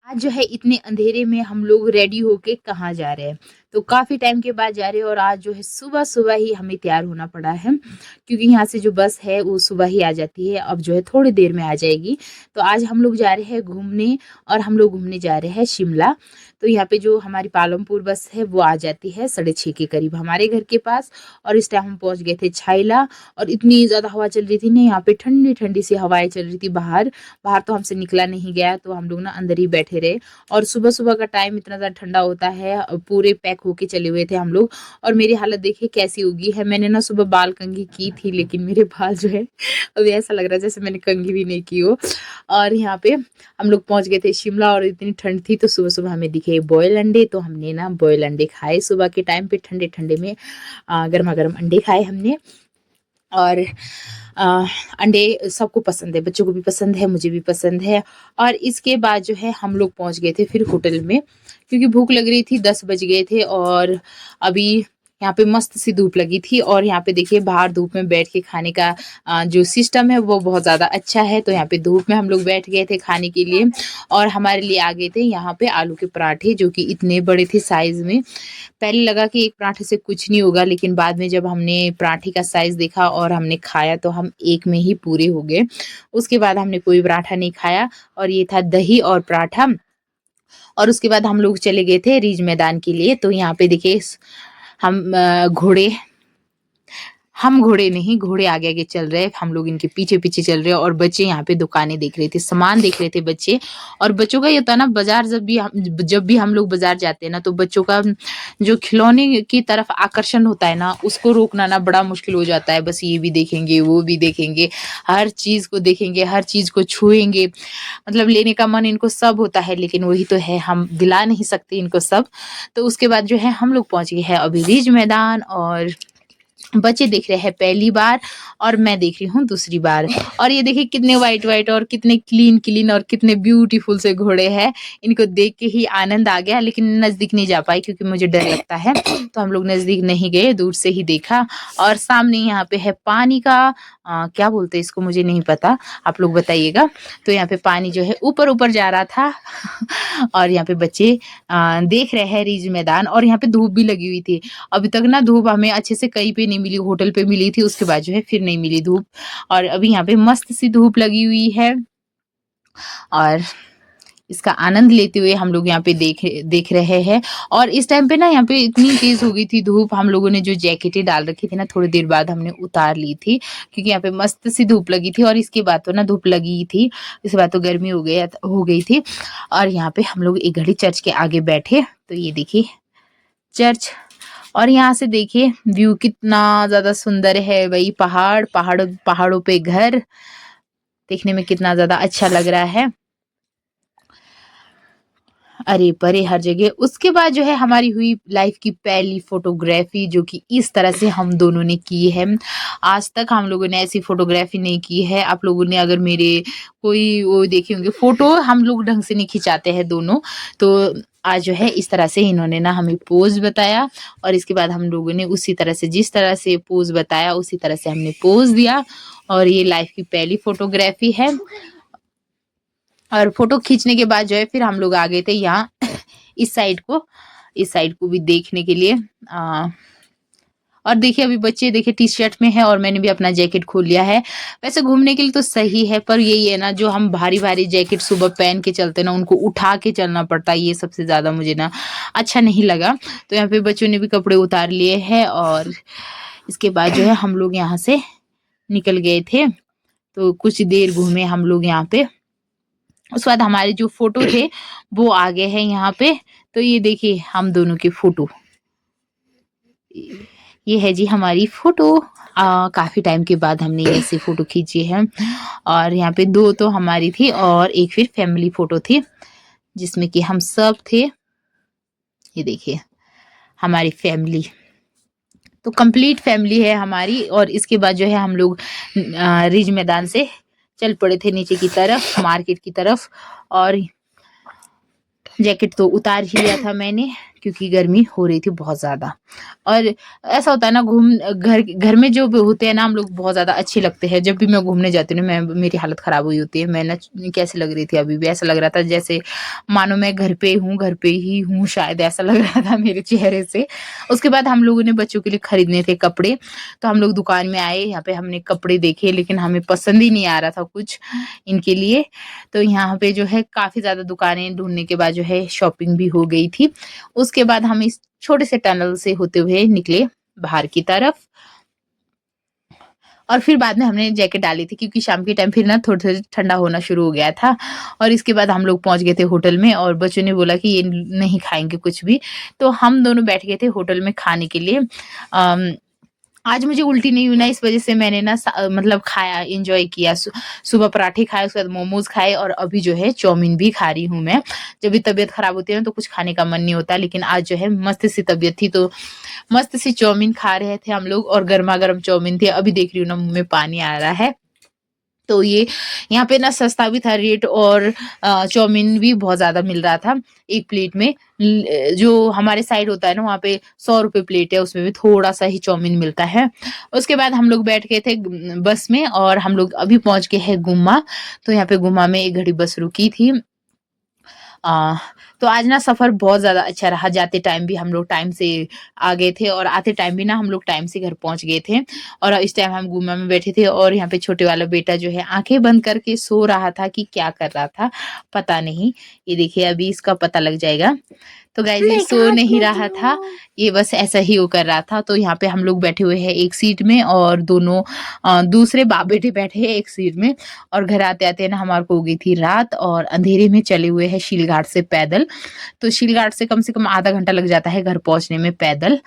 आज जो है इतने अंधेरे में हम लोग रेडी होके कहाँ जा रहे हैं। तो काफ़ी टाइम के बाद जा रहे हैं और आज जो है सुबह-सुबह ही हमें तैयार होना पड़ा है, क्योंकि यहाँ से जो बस है वो सुबह ही आ जाती है, अब जो है थोड़ी देर में आ जाएगी। तो आज हम लोग जा रहे हैं घूमने और हम लोग घूमने जा रहे हैं शिमला। तो यहाँ पे जो हमारी पालमपुर बस है वो आ जाती है 6:30 के करीब हमारे घर के पास और इस टाइम हम पहुँच गए थे छाइला और इतनी ज़्यादा हवा चल रही थी ना यहाँ पे ठंडी-ठंडी सी हवाएँ चल रही थी बाहर। बाहर तो हमसे निकला नहीं गया तो हम लोग ना अंदर ही बैठे रहे और सुबह-सुबह का टाइम इतना ज़्यादा ठंडा होता है पूरे पैक होके चले हुए थे हम लोग और मेरी हालत देखिए कैसी हो गई है। मैंने ना सुबह बाल कंघी की थी लेकिन मेरे बाल जो है अभी ऐसा लग रहा है जैसे मैंने कंघी भी नहीं की हो। और यहाँ पे हम लोग पहुँच गए थे शिमला और इतनी ठंड थी तो सुबह-सुबह हमें दिखे बॉयल अंडे तो हमने ना बॉयल अंडे खाए सुबह के टाइम पे ठंडे-ठंडे में गरमा-गरम अंडे खाए हमने। और अंडे सबको पसंद है, बच्चों को भी पसंद है, मुझे भी पसंद है। और इसके बाद जो है हम लोग पहुँच गए थे फिर होटल में क्योंकि भूख लग रही थी, 10 बज गए थे और अभी यहाँ पे मस्त सी धूप लगी थी और यहाँ पे देखिए बाहर धूप में बैठ के खाने का जो सिस्टम है वो बहुत ज़्यादा अच्छा है। तो यहाँ पे धूप में हम लोग बैठ गए थे खाने के लिए और हमारे लिए आ गए थे यहाँ पे आलू के पराठे जो कि इतने बड़े थे साइज़ में। पहले लगा कि एक पराठे से कुछ नहीं होगा लेकिन बाद में जब हमने पराठे का साइज़ देखा और हमने खाया तो हम एक में ही पूरे हो गए। उसके बाद हमने कोई पराठा नहीं खाया और ये था दही और पराठा और उसके बाद हम लोग चले गए थे रिज मैदान के लिए। तो यहाँ पे देखिए हम घोड़े हम घोड़े नहीं, घोड़े आगे-आगे चल रहे हैं, हम लोग इनके पीछे-पीछे चल रहे हैं और बच्चे यहाँ पे दुकानें देख रहे थे, सामान देख रहे थे बच्चे। और बच्चों का ये होता है ना बाज़ार जब भी हम लोग बाज़ार जाते हैं ना तो बच्चों का जो खिलौने की तरफ आकर्षण होता है ना, उसको रोकना ना बड़ा मुश्किल हो जाता है। बस ये भी देखेंगे, वो भी देखेंगे, हर चीज़ को देखेंगे, हर चीज़ को छुएँगे, मतलब लेने का मन इनको सब होता है लेकिन वही तो है, हम दिला नहीं सकते इनको सब। तो उसके बाद जो है हम लोग पहुँच गए हैं अभी रिज मैदान और बच्चे देख रहे हैं पहली बार और मैं देख रही हूँ दूसरी बार। और ये देखिए कितने व्हाइट व्हाइट और कितने क्लीन क्लीन और कितने ब्यूटीफुल से घोड़े हैं। इनको देख के ही आनंद आ गया लेकिन नज़दीक नहीं जा पाई क्योंकि मुझे डर लगता है तो हम लोग नज़दीक नहीं गए, दूर से ही देखा। और सामने यहाँ पे है पानी का क्या बोलते हैं इसको मुझे नहीं पता, आप लोग बताइएगा। तो यहाँ पे पानी जो है ऊपर ऊपर जा रहा था और यहाँ पे बच्चे देख रहे हैं रिज मैदान और यहाँ पे धूप भी लगी हुई थी। अभी तक ना धूप हमें अच्छे से कहीं पे नहीं मिली, होटल पे मिली थी, उसके बाद जो है फिर नहीं मिली धूप और अभी यहाँ पे मस्त सी धूप लगी हुई है और इसका आनंद लेते हुए हम लोग यहाँ पे देख रहे हैं। और इस टाइम पे ना यहाँ पे इतनी तेज हो गई थी धूप, हम लोगों ने जो जैकेटें डाल रखी थी ना थोड़ी देर बाद हमने उतार ली थी क्योंकि यहाँ पे मस्त सी धूप लगी थी और इसके बाद तो ना धूप लगी थी, इसके बाद तो गर्मी हो गई थी। और यहाँ पे हम लोग एक घड़ी चर्च के आगे बैठे तो ये देखिए चर्च और यहाँ से देखिए व्यू कितना ज़्यादा सुंदर है भाई, पहाड़ों पे घर देखने में कितना ज़्यादा अच्छा लग रहा है, अरे परे हर जगह। उसके बाद जो है हमारी हुई लाइफ की पहली फोटोग्राफी जो कि इस तरह से हम दोनों ने की है। आज तक हम लोगों ने ऐसी फोटोग्राफी नहीं की है। आप लोगों ने अगर मेरे कोई वो देखे होंगे फोटो, हम लोग ढंग से नहीं खिंचाते हैं दोनों। तो आज जो है इस तरह से इन्होंने ना हमें पोज बताया और इसके बाद हम लोगों ने उसी तरह से जिस तरह से पोज बताया उसी तरह से हमने पोज दिया और ये लाइफ की पहली फोटोग्राफी है। और फोटो खींचने के बाद जो है फिर हम लोग आ गए थे यहाँ इस साइड को भी देखने के लिए। और देखिए अभी बच्चे देखिए टी शर्ट में है और मैंने भी अपना जैकेट खोल लिया है। वैसे घूमने के लिए तो सही है पर यही है ना जो हम भारी भारी जैकेट सुबह पहन के चलते ना उनको उठा के चलना पड़ता है, ये सबसे ज़्यादा मुझे ना अच्छा नहीं लगा। तो यहाँ पे बच्चों ने भी कपड़े उतार लिए हैं और इसके बाद जो है हम लोग यहाँ से निकल गए थे। तो कुछ देर घूमे हम लोग यहाँ पे, उसके बाद हमारे जो फोटो थे वो आ गए हैं यहाँ पे। तो ये देखिए हम दोनों की फोटो, ये है जी हमारी फोटो। काफी टाइम के बाद हमने ऐसी फोटो खींची है और यहाँ पे 2 तो हमारी थी और एक फिर फैमिली फोटो थी जिसमें कि हम सब थे। ये देखिए हमारी फैमिली, तो कंप्लीट फैमिली है हमारी। और इसके बाद जो है हम लोग रिज मैदान से चल पड़े थे नीचे की तरफ, मार्केट की तरफ। और जैकेट तो उतार ही लिया था मैंने क्योंकि गर्मी हो रही थी बहुत ज़्यादा। और ऐसा होता है ना, घर घर में जो भी होते हैं ना हम लोग, बहुत ज़्यादा अच्छे लगते हैं। जब भी मैं घूमने जाती हूँ ना, मैं मेरी हालत ख़राब हुई होती है। मैं ना कैसे लग रही थी, अभी भी ऐसा लग रहा था जैसे मानो मैं घर पे हूँ, घर पे ही हूँ शायद, ऐसा लग रहा था मेरे चेहरे से। उसके बाद हम लोगों ने बच्चों के लिए खरीदने थे कपड़े, तो हम लोग दुकान में आए, यहाँ पे हमने कपड़े देखे, लेकिन हमें पसंद ही नहीं आ रहा था कुछ इनके लिए। तो यहाँ पे जो है काफ़ी ज़्यादा दुकानें ढूँढने के बाद जो है शॉपिंग भी हो गई थी। उसके बाद हम इस छोटे से टनल से होते हुए निकले बाहर की तरफ, और फिर बाद में हमने जैकेट डाली थी, क्योंकि शाम के टाइम फिर ना थोड़ा-थोड़ा ठंडा होना शुरू हो गया था। और इसके बाद हम लोग पहुँच गए थे होटल में, और बच्चों ने बोला कि ये नहीं खाएँगे कुछ भी, तो हम दोनों बैठ गए थे होटल में खाने के लिए। अम आज मुझे उल्टी नहीं हुई ना, इस वज़ह से मैंने ना मतलब खाया, एन्जॉय किया। सुबह पराठे खाए, उसके बाद मोमोज़ खाए, और अभी जो है चाउमीन भी खा रही हूँ मैं। जब भी तबीयत ख़राब होती है ना, तो कुछ खाने का मन नहीं होता, लेकिन आज जो है मस्त सी तबीयत थी, तो मस्त सी चाउमीन खा रहे थे हम लोग, और गरमा-गरम चाउमीन थी। अभी देख रही हूँ ना, मुँह में पानी आ रहा है। तो ये यहाँ पे ना सस्ता भी था रेट, और चाउमीन भी बहुत ज़्यादा मिल रहा था एक प्लेट में। जो हमारे साइड होता है ना, वहाँ पे ₹100 प्लेट है, उसमें भी थोड़ा-सा ही चाउमीन मिलता है। उसके बाद हम लोग बैठ गए थे बस में, और हम लोग अभी पहुँच गए हैं गुम्मा। तो यहाँ पे गुम्मा में एक घड़ी बस रुकी थी। अ, तो आज ना सफ़र बहुत ज़्यादा अच्छा रहा। जाते टाइम भी हम लोग टाइम से आ गए थे, और आते टाइम भी ना हम लोग टाइम से घर पहुँच गए थे। और इस टाइम हम गुम्मा में बैठे थे, और यहाँ पे छोटे वाला बेटा जो है आँखें बंद करके सो रहा था, कि क्या कर रहा था, पता नहीं। ये देखिए, अभी इसका पता लग जाएगा। तो गाइज़ ये सो नहीं रहा था, ये बस ऐसा ही वो कर रहा था। तो यहाँ पे हम लोग बैठे हुए हैं एक सीट में, और दोनों दूसरे बाप-बेटे बैठे हैं एक सीट में। और घर आते-आते ना हमारे को हो गई थी रात, और अंधेरे में चले हुए हैं शीलघाट से पैदल। तो शीलघाट से कम आधा घंटा लग जाता है घर पहुँचने में पैदल।